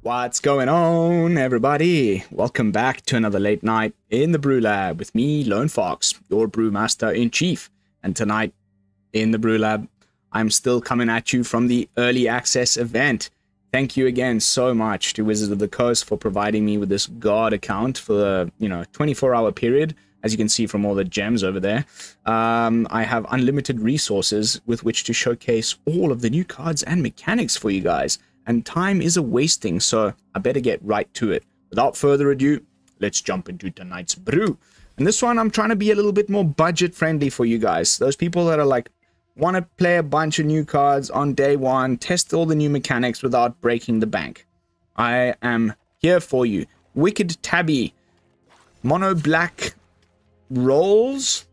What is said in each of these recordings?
What's going on, everybody? Welcome back to another late night in the BrewLab with me, Lone Fox, your Brewmaster-in-Chief. And tonight in the BrewLab, I'm still coming at you from the early access event. Thank you again so much to Wizards of the Coast for providing me with this God account for the 24-hour period. As you can see from all the gems over there, I have unlimited resources with which to showcase all of the new cards and mechanics for you guys. And time is a wasting, so I better get right to it. Without further ado, let's jump into tonight's brew. And this one, I'm trying to be a little bit more budget friendly for you guys. Those people that are like, want to play a bunch of new cards on day one, test all the new mechanics without breaking the bank. I am here for you. Wicked Tabby, mono black rolls,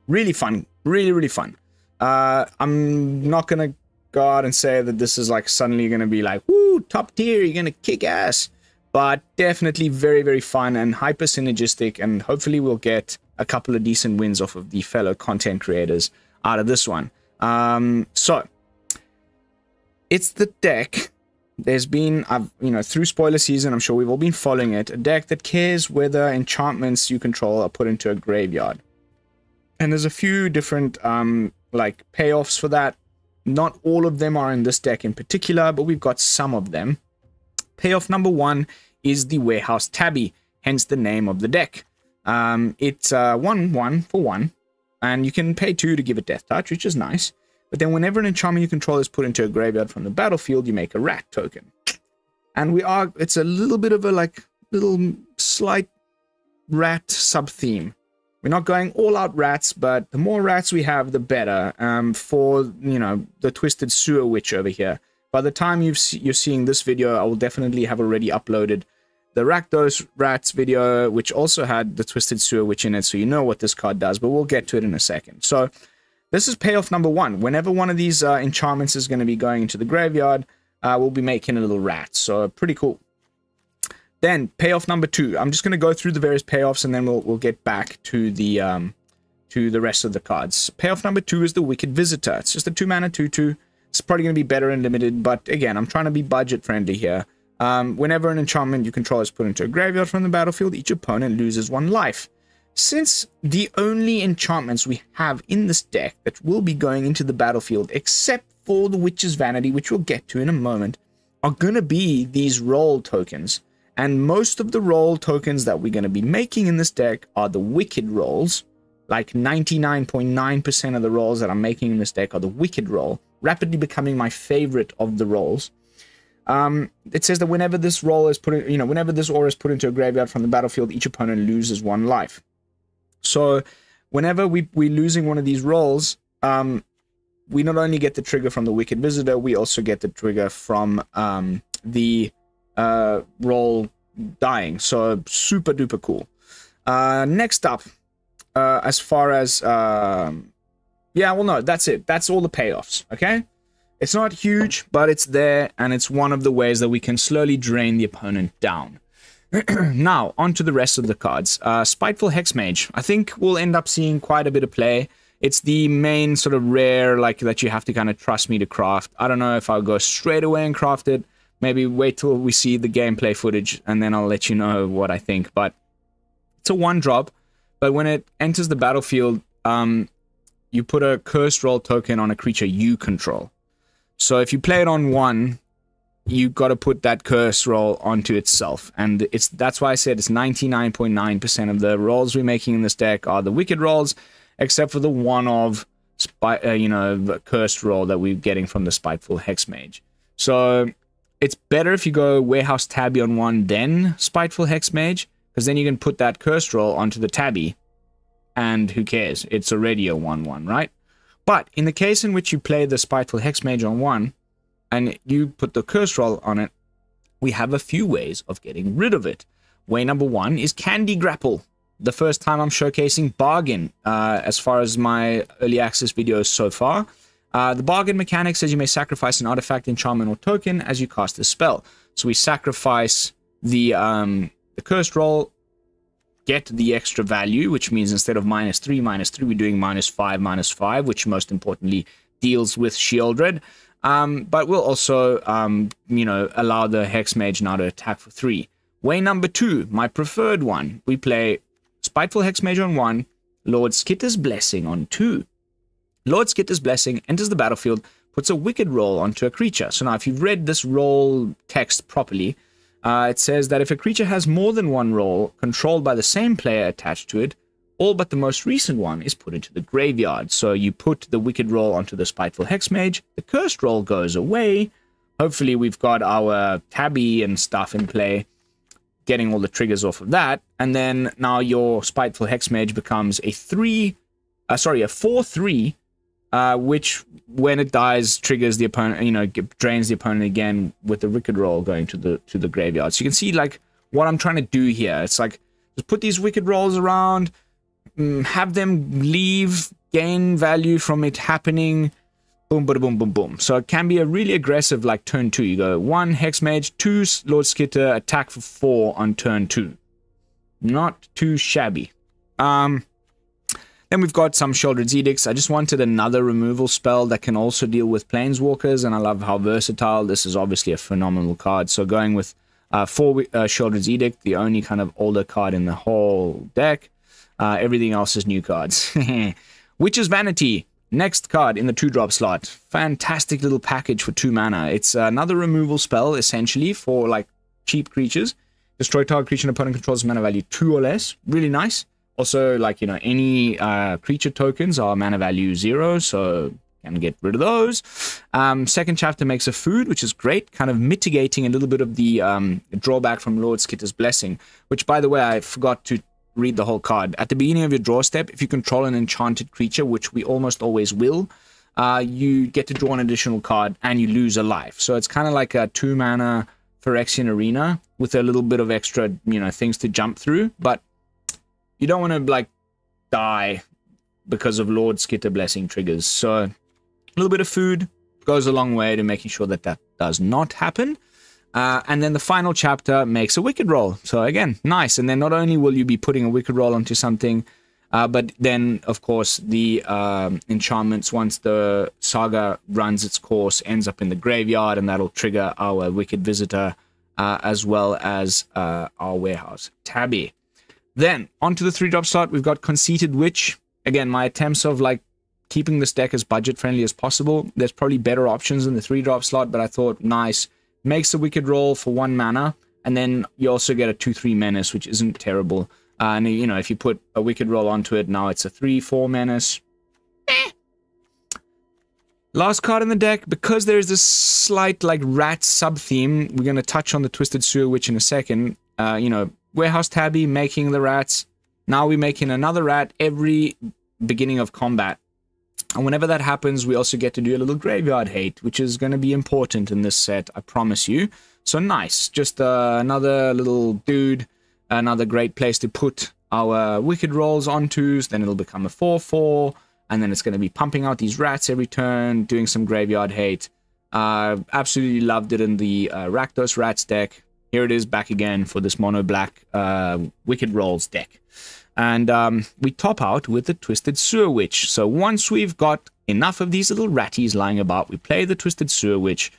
really fun, really fun. I'm not gonna go out and say that this is like suddenly gonna be like, woo, top tier, you're gonna kick ass, but definitely very fun and hyper synergistic, and hopefully we'll get a couple of decent wins off of the fellow content creators out of this one. So it's the deck. There's been, through spoiler season, I'm sure we've all been following it, a deck that cares whether enchantments you control are put into a graveyard. And there's a few different like payoffs for that. Not all of them are in this deck in particular, but we've got some of them. Payoff number one is the Warehouse Tabby, hence the name of the deck. It's 1/1 for 1, and you can pay 2 to give it Death Touch, which is nice. But then whenever an enchantment you control is put into a graveyard from the battlefield, you make a rat token. And it's a little bit of a little slight rat sub-theme. We're not going all out rats, but the more rats we have, the better for, the Twisted Sewer Witch over here. By the time you're seeing this video, I will definitely have already uploaded the Rakdos rats video, which also had the Twisted Sewer Witch in it, so you know what this card does, but we'll get to it in a second. So this is payoff number one. Whenever one of these enchantments is going to be going into the graveyard, we'll be making a little rat, so pretty cool. Then payoff number two. I'm just going to go through the various payoffs, and then we'll get back to the rest of the cards. Payoff number two is the Wicked Visitor. It's just a 2-mana 2/2. It's probably going to be better in limited, but again, I'm trying to be budget friendly here. Whenever an enchantment you control is put into a graveyard from the battlefield, each opponent loses 1 life. Since the only enchantments we have in this deck that will be going into the battlefield, except for the Witch's Vanity, which we'll get to in a moment, are going to be these roll tokens. And most of the roll tokens that we're going to be making in this deck are the Wicked rolls. Like 99.9% of the rolls that I'm making in this deck are the Wicked roll, rapidly becoming my favorite of the rolls. It says that whenever this roll is put in, whenever this aura is put into a graveyard from the battlefield, each opponent loses 1 life. So whenever we're losing one of these rolls, we not only get the trigger from the Wicked Visitor, we also get the trigger from the roll dying. So super duper cool. Next up, as far as that's it. That's all the payoffs. Okay, it's not huge, but it's there, and it's one of the ways that we can slowly drain the opponent down. Now on to the rest of the cards. Spiteful Hexmage, I think we'll end up seeing quite a bit of play. It's the main sort of rare, like, that you have to kind of trust me to craft. I don't know if I'll go straight away and craft it. Maybe wait till we see the gameplay footage, and then I'll let you know what I think. But it's a 1-drop, but when it enters the battlefield, you put a cursed roll token on a creature you control. So if you play it on 1, you got to put that curse roll onto itself, and that's why I said it's 99.9% of the rolls we're making in this deck are the Wicked rolls, except for the one of cursed roll that we're getting from the Spiteful Hexmage. So it's better if you go Warehouse Tabby on 1, then Spiteful Hexmage, because then you can put that cursed roll onto the Tabby, and who cares? It's already a 1/1, right? But in the case in which you play the Spiteful Hexmage on 1, and you put the curse roll on it, we have a few ways of getting rid of it. Way number 1 is Candy Grapple. The first time I'm showcasing bargain as far as my early access videos so far. The bargain mechanic says you may sacrifice an artifact, enchantment, or token as you cast a spell. So we sacrifice the cursed roll, get the extra value, which means instead of -3, we're doing -5, -5, which most importantly deals with Sheoldred. But we'll also, you know, allow the Hexmage now to attack for 3. Way number 2, my preferred one. We play Spiteful Hexmage on 1, Lord Skitter's Blessing on 2. Lord Skitter's Blessing enters the battlefield, puts a wicked roll onto a creature. So now if you've read this roll text properly, it says that if a creature has more than one roll controlled by the same player attached to it, all but the most recent one is put into the graveyard. So you put the wicked roll onto the Spiteful Hexmage, the cursed roll goes away. Hopefully we've got our Tabby and stuff in play, getting all the triggers off of that. And then now your Spiteful Hexmage becomes a 4/3, which when it dies triggers the opponent, you know, drains the opponent again with the wicked roll going to the graveyard. So you can see like what I'm trying to do here. It's like just put these wicked rolls around, have them leave, gain value from it happening, boom, boom, boom, boom, boom. So it can be a really aggressive like turn 2. You go 1 Hexmage, 2 Lord Skitter, attack for 4 on turn 2. Not too shabby. Then we've got some Sheoldred's Edicts. I just wanted another removal spell that can also deal with Planeswalkers, and I love how versatile. This is obviously a phenomenal card. So going with 4 Sheoldred's Edict, the only kind of older card in the whole deck. Everything else is new cards. Witch's Vanity, next card in the 2-drop slot. Fantastic little package for 2 mana. It's another removal spell, essentially, for like cheap creatures. Destroy target creature and opponent controls mana value 2 or less. Really nice. Also, like, you know, any creature tokens are mana value 0, so can get rid of those. Second chapter makes a food, which is great, kind of mitigating a little bit of the drawback from Lord Skitter's Blessing, which, by the way, I forgot to read the whole card. At the beginning of your draw step, if you control an enchanted creature, which we almost always will, you get to draw an additional card and you lose a life. So it's kind of like a 2 mana Phyrexian Arena with a little bit of extra, you know, things to jump through, but you don't want to, like, die because of Lord Skitter Blessing triggers. So a little bit of food goes a long way to making sure that that does not happen. And then the final chapter makes a wicked roll. So again, nice. And then not only will you be putting a wicked roll onto something, but then, of course, the enchantments, once the saga runs its course, ends up in the graveyard, and that'll trigger our Wicked Visitor, as well as our Warehouse Tabby. Then, onto the 3-drop slot, we've got Conceited Witch. Again, my attempts of, like, keeping this deck as budget-friendly as possible. There's probably better options in the 3-drop slot, but I thought, nice. Makes a wicked roll for 1 mana, and then you also get a 2/3 menace, which isn't terrible. And, you know, if you put a wicked roll onto it, now it's a 3/4 menace. Last card in the deck, because there's this slight, like, rat sub-theme, we're going to touch on the Twisted Sewer Witch in a second. You know, Warehouse Tabby making the rats. Now we're making another rat every beginning of combat. And whenever that happens, we also get to do a little graveyard hate, which is going to be important in this set, I promise you. So nice. Just another little dude, another great place to put our wicked rolls onto. Then it'll become a 4/4, and then it's going to be pumping out these rats every turn, doing some graveyard hate. Absolutely loved it in the Rakdos Rats deck. Here it is back again for this mono black Wicked Rolls deck. And we top out with the Twisted Sewer Witch. So once we've got enough of these little ratties lying about, we play the Twisted Sewer Witch.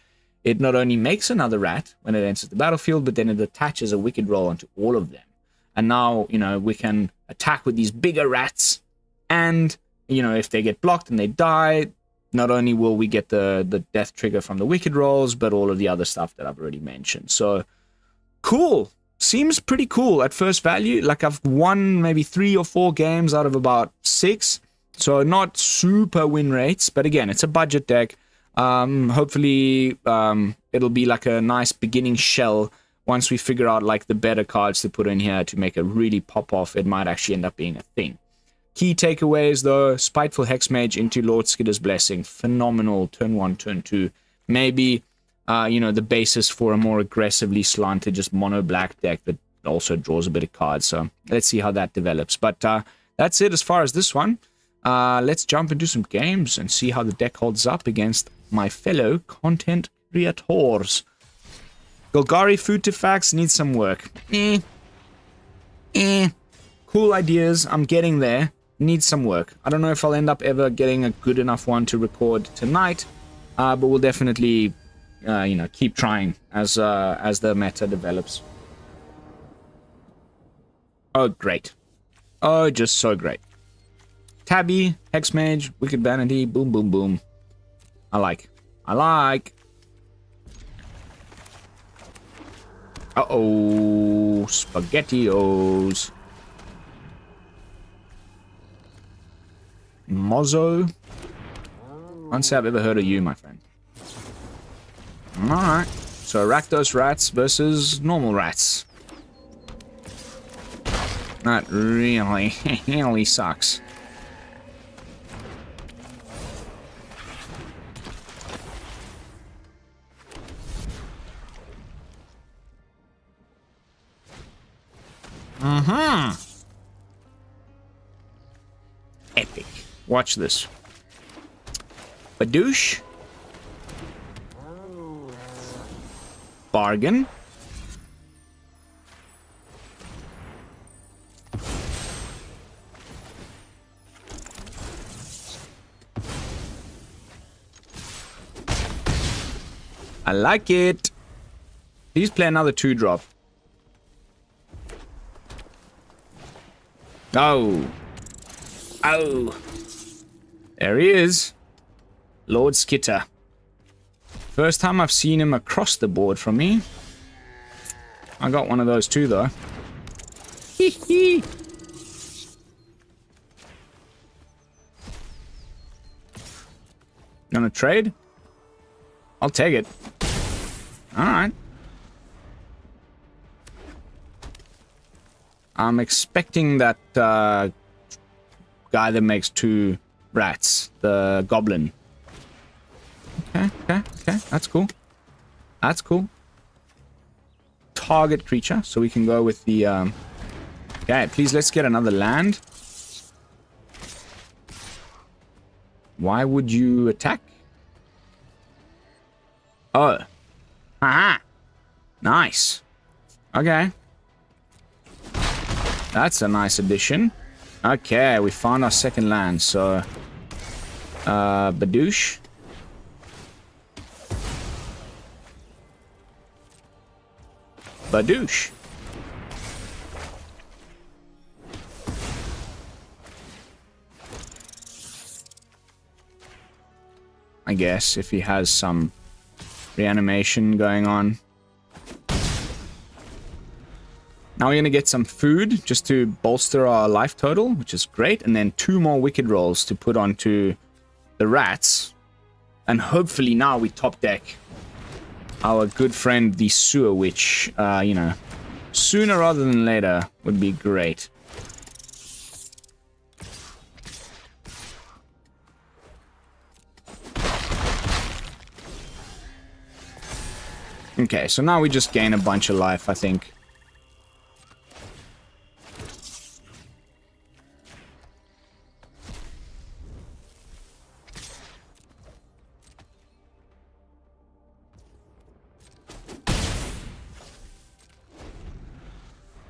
It not only makes another rat when it enters the battlefield, but then it attaches a Wicked Roll onto all of them. And now, you know, we can attack with these bigger rats. And, you know, if they get blocked and they die, not only will we get the death trigger from the Wicked Rolls, but all of the other stuff that I've already mentioned. So cool. Seems pretty cool at first value. Like, I've won maybe 3 or 4 games out of about 6. So not super win rates. But again, it's a budget deck. Hopefully, it'll be like a nice beginning shell. Once we figure out, like, the better cards to put in here to make it really pop off, it might actually end up being a thing. Key takeaways, though: Spiteful Hexmage into Lord Skitter's Blessing. Phenomenal turn 1, turn 2. Maybe you know, the basis for a more aggressively slanted, just mono black deck that also draws a bit of cards. So let's see how that develops. But that's it as far as this one. Let's jump into some games and see how the deck holds up against my fellow content creators. Golgari Food to Facts needs some work. Cool ideas. I'm getting there. Needs some work. I don't know if I'll end up ever getting a good enough one to record tonight. But we'll definitely, you know, keep trying as the meta develops. Oh, great. Oh, just so great. Tabby, Hexmage, Wicked Vanity, boom, boom, boom. I like. Uh-oh, SpaghettiOs. Mozzo. Can't say I've ever heard of you, my friend. Alright. So Rakdos rats versus normal rats. That really sucks. Epic. Watch this. Badoosh. Bargain. I like it. Please play another 2-drop. Oh. Oh. There he is. Lord Skitter. First time I've seen him across the board from me. I got one of those too, though. Hee hee. Gonna trade? I'll take it. Alright. I'm expecting that guy that makes 2 rats. The goblin. Okay. That's cool. That's cool. Target creature. So we can go with the... Okay, please let's get another land. Why would you attack? Oh. Aha. Nice. Okay. That's a nice addition. Okay, we found our second land, so... Badoosh. Badoosh. I guess, if he has some reanimation going on. Now we're going to get some food just to bolster our life total, which is great. And then 2 more wicked rolls to put onto the rats. And hopefully now we top deck our good friend, the Sewer Witch. You know, sooner rather than later would be great. Okay, so now we just gain a bunch of life, I think.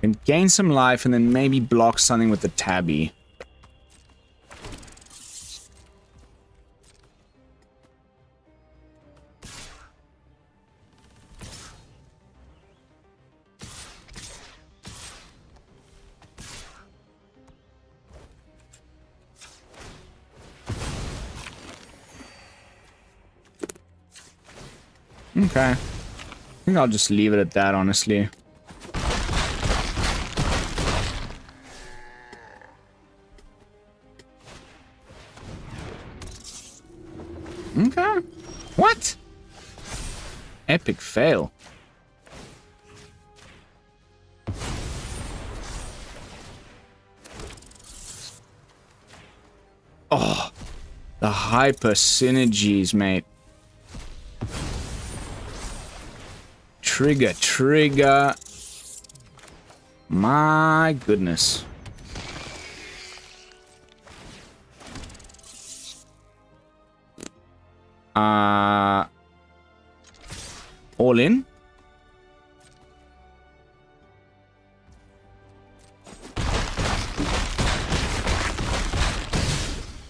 And gain some life and then maybe block something with the Tabby. Okay. I think I'll just leave it at that, honestly. Okay. What? Epic fail. Oh, the hyper synergies, mate. Trigger. My goodness. All in?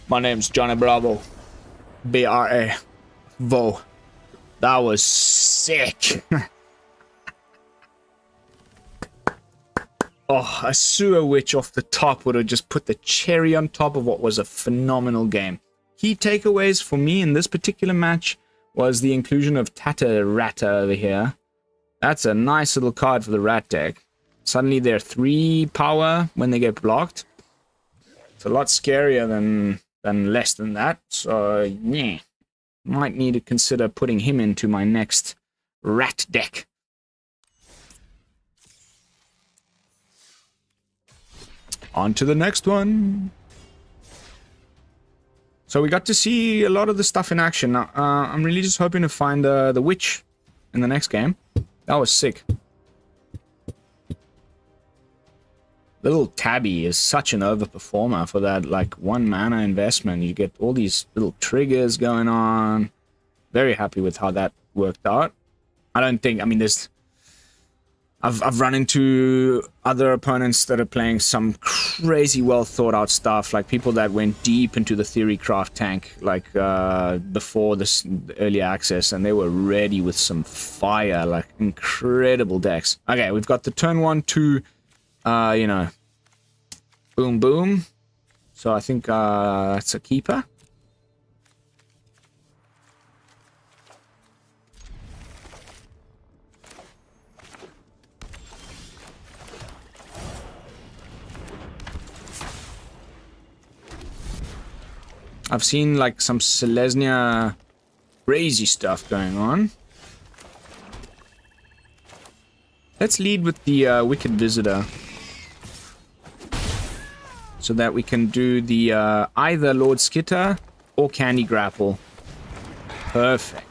My name's Johnny Bravo. BRA. Whoa. That was sick. Oh, a sewer witch off the top would have just put the cherry on top of what was a phenomenal game. Key takeaways for me in this particular match was the inclusion of Rata over here. That's a nice little card for the rat deck. Suddenly they're 3 power when they get blocked. It's a lot scarier than less than that. So, yeah. Might need to consider putting him into my next rat deck. On to the next one. So we got to see a lot of the stuff in action. Now, I'm really just hoping to find the witch in the next game. That was sick. Little Tabby is such an overperformer for that, like, 1 mana investment. You get all these little triggers going on. Very happy with how that worked out. I don't think, I mean, there's... I've run into other opponents that are playing some crazy well thought out stuff, like people that went deep into the Theorycraft tank, like before this early access, and they were ready with some fire, like incredible decks. Okay, we've got the turn 1, 2, you know, boom boom. So I think that's a keeper. I've seen like some Selesnya crazy stuff going on. Let's lead with the Wicked Visitor. So that we can do the either Lord Skitter or Candy Grapple. Perfect.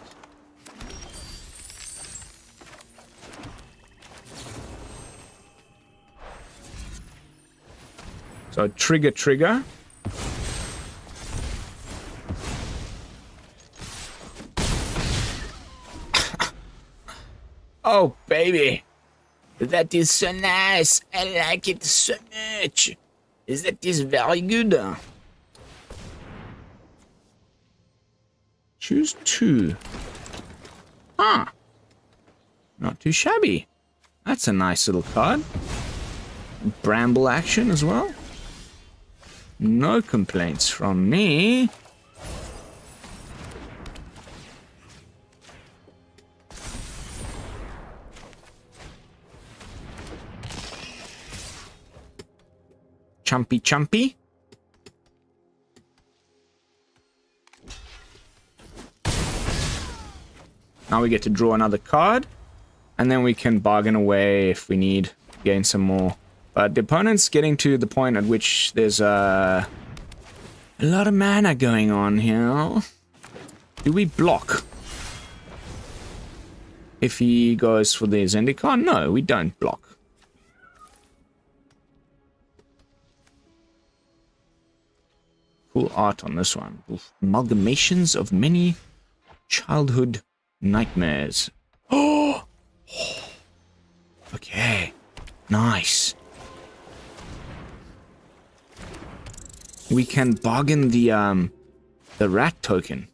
So trigger. Oh, baby. That is so nice. I like it so much. That is very good. Choose 2. Huh. Not too shabby. That's a nice little card. Bramble action as well. No complaints from me. Chumpy. Now we get to draw another card, and then we can bargain away if we need, gain some more. But the opponent's getting to the point at which there's a lot of mana going on here. Do we block? If he goes for the Zendikar? No, we don't block. Cool art on this one. Oof. Amalgamations of many childhood nightmares. Oh! Okay. Nice. We can bargain the rat token.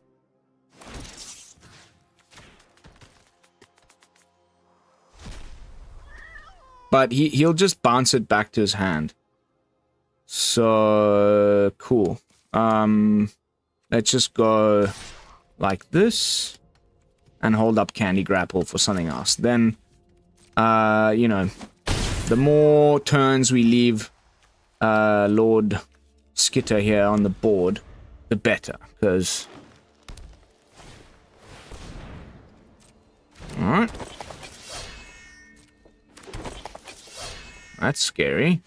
But he'll just bounce it back to his hand. So cool. Let's just go like this and hold up Candy Grapple for something else. Then, you know, the more turns we leave Lord Skitter here on the board, the better, because... Alright. That's scary.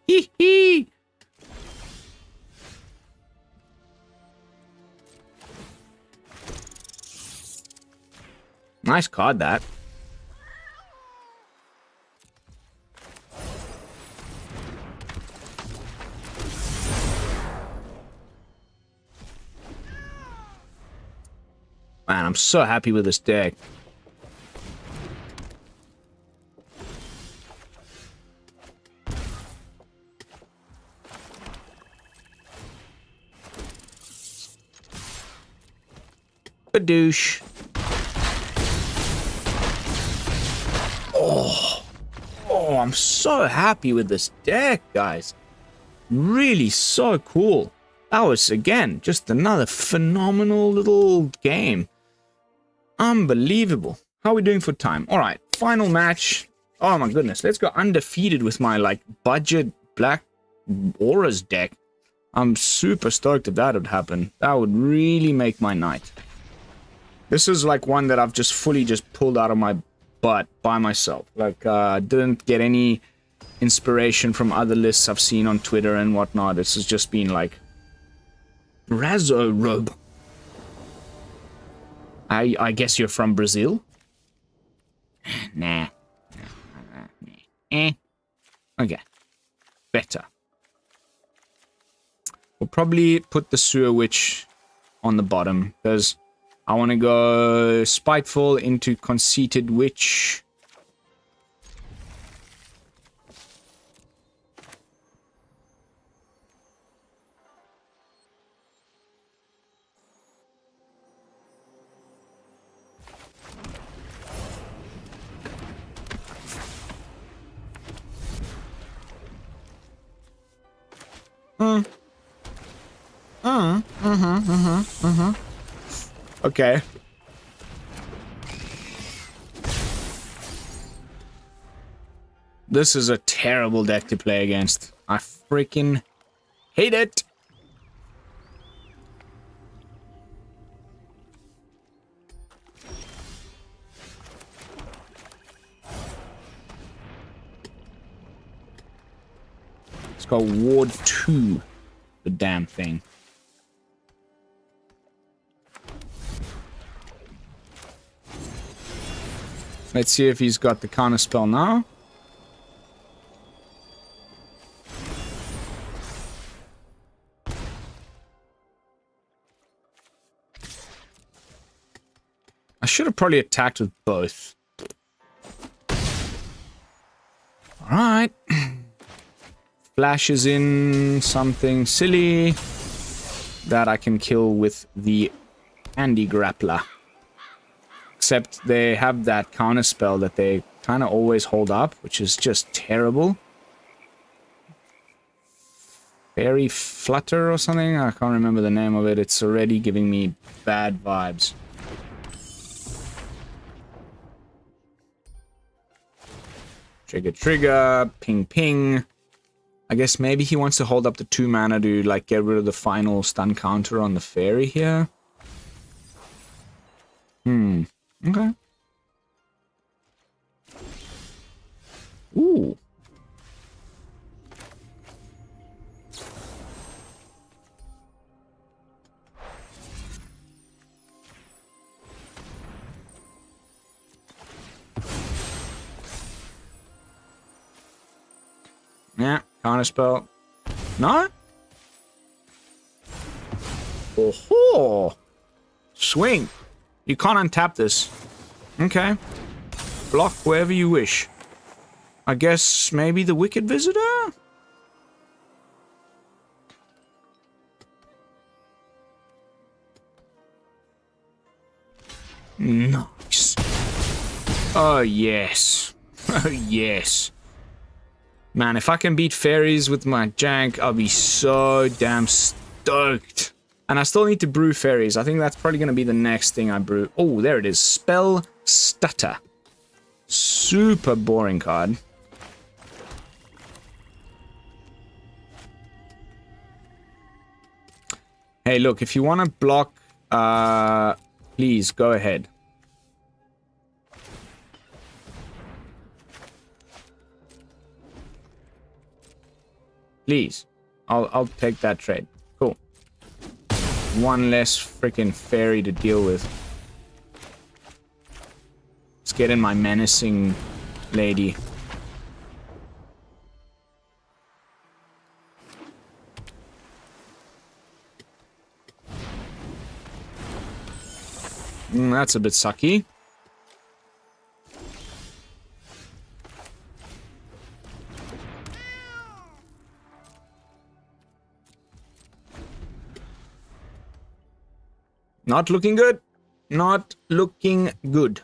Hee hee. Nice card, that. Man, I'm so happy with this deck. Badoosh. Oh, I'm so happy with this deck, guys. Really so cool. That was, again, just another phenomenal little game. Unbelievable. How are we doing for time? All right, final match. Oh my goodness, let's go undefeated with my, like, budget Black Auras deck. I'm super stoked if that would happen. That would really make my night. This is like one that I've just fully just pulled out of my butt by myself. Like, didn't get any inspiration from other lists I've seen on Twitter and whatnot. This has just been like Razzo Robe. I guess you're from Brazil? Nah. Okay. Better. We'll probably put the Sewer Witch on the bottom, because I want to go Spiteful into Conceited Witch. Okay. This is a terrible deck to play against. I freaking hate it. It's got Ward 2, the damn thing. Let's see if he's got the counter spell now. I should have probably attacked with both. Alright. Flashes in something silly that I can kill with the Candy Grappler. Except they have that counter spell that they kind of always hold up, which is just terrible. Fairy Flutter or something? I can't remember the name of it. It's already giving me bad vibes. Trigger, trigger, ping, ping. I guess maybe he wants to hold up the 2 mana to, like, get rid of the final stun counter on the fairy here. Okay. Ooh. Yeah, counter spell. No? Oh-ho! Swing. You can't untap this. Okay. Block wherever you wish. I guess maybe the Wicked Visitor? Nice. Oh, yes. Oh, yes. Man, if I can beat Faeries with my jank, I'll be so damn stoked. And I still need to brew Faeries. I think that's probably going to be the next thing I brew. Oh, there it is. Spell Stutter. Super boring card. Hey, look, if you want to block, please go ahead. Please. I'll take that trade. Cool. One less freaking fairy to deal with. Let's get in my menacing lady. That's a bit sucky. Not looking good. Not looking good.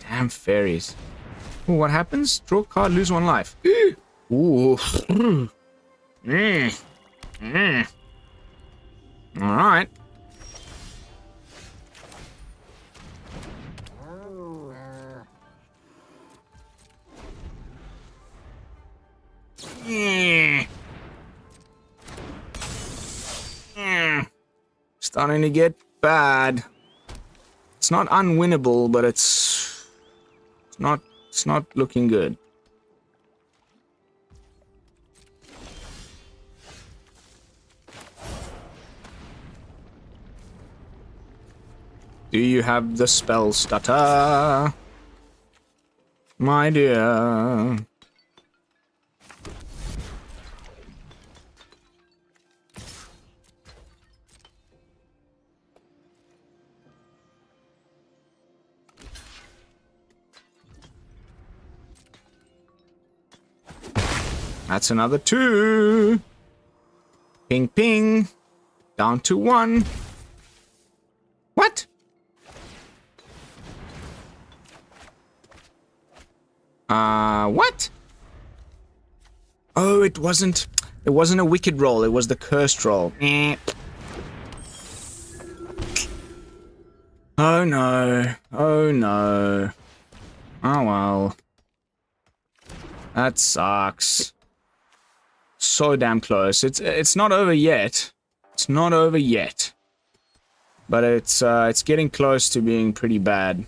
Damn Faeries. Ooh, what happens? Draw a card, lose 1 life. Ooh. Alright. Starting to get bad. It's not unwinnable, but it's not looking good. Do you have the spell stutter, my dear? That's another 2. Ping, ping. Down to 1. What? What? Oh, it wasn't a wicked roll. It was the cursed roll. Oh, no. Oh, no. Oh, well. That sucks. So damn close. It's not over yet. It's not over yet. But it's getting close to being pretty bad.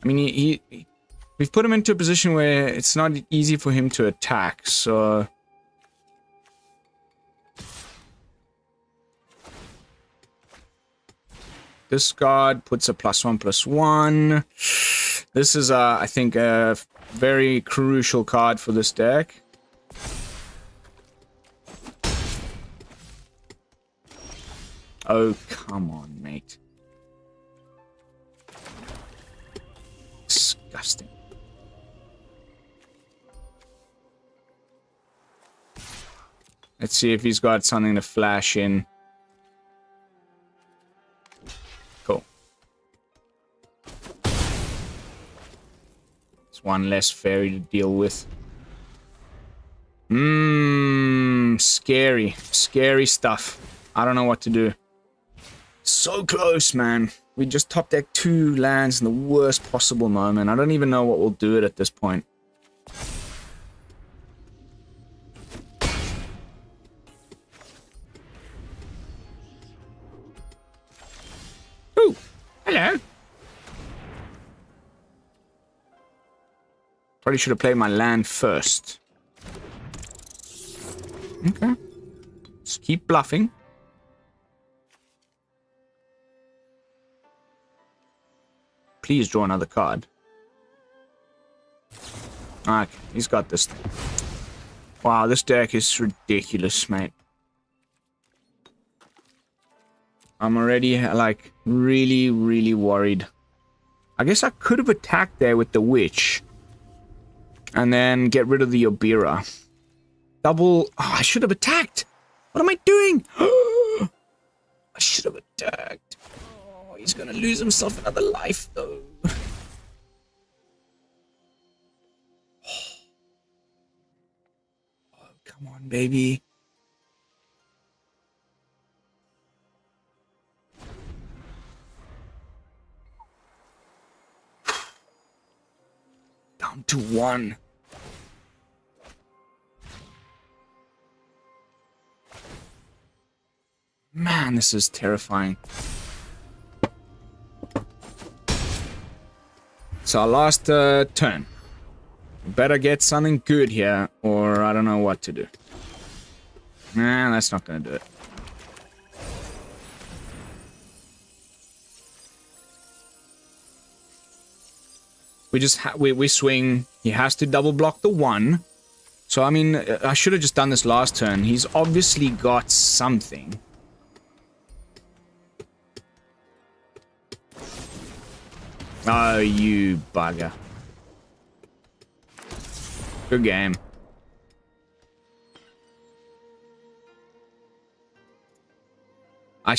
I mean, we've put him into a position where it's not easy for him to attack, so this card puts a +1/+1. This is I think a very crucial card for this deck. Oh, come on, mate. Disgusting. Let's see if he's got something to flash in. Cool. It's one less fairy to deal with. Scary. Scary stuff. I don't know what to do. So close, man. We just top deck 2 lands in the worst possible moment. I don't even know what we'll do it at this point. Ooh, hello. Probably should have played my land first. Okay. Just keep bluffing. Please draw another card. Okay, he's got this thing. Wow, this deck is ridiculous, mate. I'm already, like, really, really worried. I guess I could have attacked there with the Witch. And then get rid of the Obira. Double... Oh, I should have attacked! What am I doing? I should have attacked. Oh, he's gonna lose himself another life, though. Oh, come on, baby. Down to 1. man, this is terrifying. So our last turn. Better get something good here, or I don't know what to do. Nah, that's not gonna do it. We swing. He has to double block the 1. So, I mean, I should have just done this last turn. He's obviously got something. Oh, you bugger. Good game. I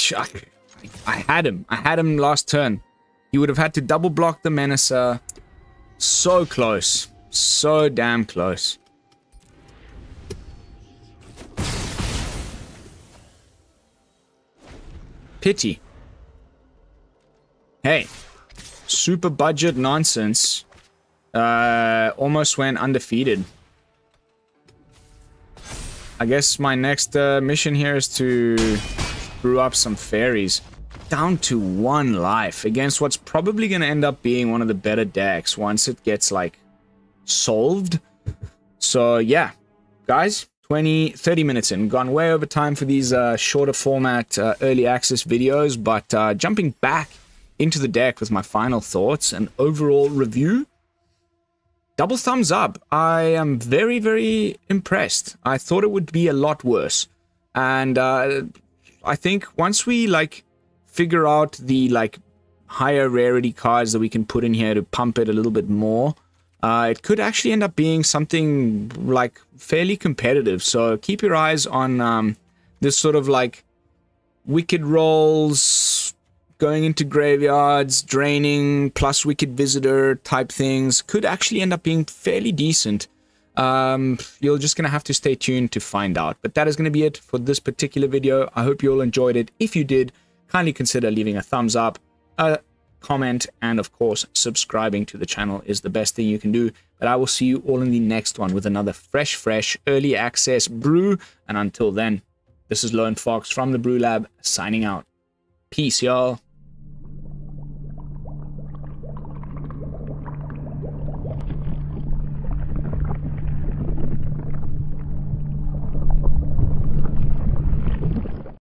had him. I had him last turn. He would have had to double block the Menacer. So close. So damn close. Pity. Hey. Super budget nonsense. Almost went undefeated. I guess my next mission here is to brew up some Faeries. Down to 1 life against what's probably going to end up being one of the better decks once it gets, like, solved. So, yeah. Guys, 30 minutes in. Gone way over time for these shorter format early access videos, but jumping back into the deck with my final thoughts and overall review. Double thumbs up. I am very, very impressed. I thought it would be a lot worse. And I think once we, like, figure out the, like, higher rarity cards that we can put in here to pump it a little bit more, it could actually end up being something, like, fairly competitive. So keep your eyes on this sort of, like, wicked rolls, going into graveyards, draining, plus wicked visitor type things. Could actually end up being fairly decent. You're just going to have to stay tuned to find out. But that is going to be it for this particular video. I hope you all enjoyed it. If you did, kindly consider leaving a thumbs up, a comment, and of course, subscribing to the channel is the best thing you can do. But I will see you all in the next one with another fresh, early access brew. And until then, this is Lone Fox from the BrewLab signing out. Peace, y'all.